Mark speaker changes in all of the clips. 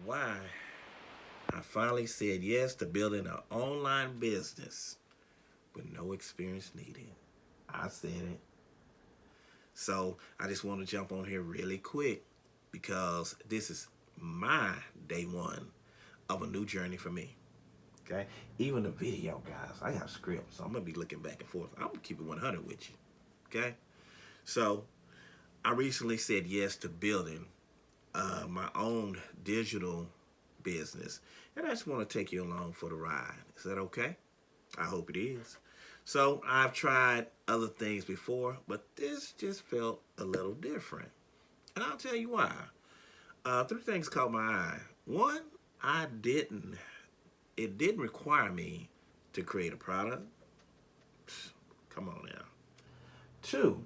Speaker 1: why I finally said yes to building an online business with no experience needed. I said it. So I just want to jump on here really quick because this is my day one of a new journey for me. Okay? Even the video, guys, I got a script, so I'm going to be looking back and forth. I'm going to keep it 100 with you. Okay? So I recently said yes to building my own digital business. And I just want to take you along for the ride. Is that okay? I hope it is. So I've tried other things before, but this just felt a little different. And I'll tell you why. Three things caught my eye. One, it didn't require me to create a product. Come on now. Two,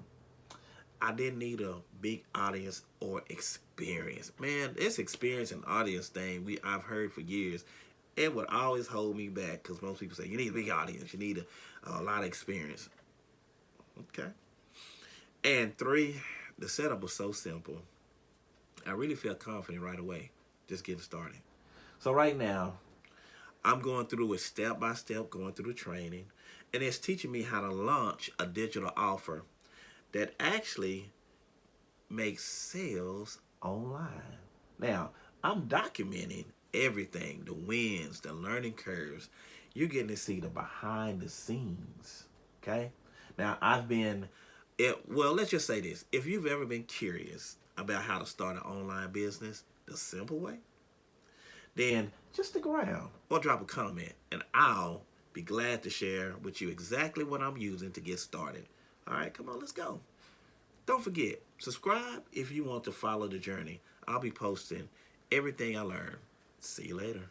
Speaker 1: I didn't need a big audience or experience. Man, this experience and audience thing I've heard for years. It would always hold me back because most people say you need a big audience, you need a lot of experience. Okay. And three, the setup was so simple. I really felt confident right away, just getting started. So right now, I'm going through it step by step, going through the training, and it's teaching me how to launch a digital offer that actually makes sales online. Now, I'm documenting everything, the wins, the learning curves. You're getting to see the behind the scenes, okay? Now, well, let's just say this. If you've ever been curious about how to start an online business the simple way, then just stick around or drop a comment, and I'll be glad to share with you exactly what I'm using to get started. All right, come on, let's go. Don't forget, subscribe if you want to follow the journey. I'll be posting everything I learn. See you later.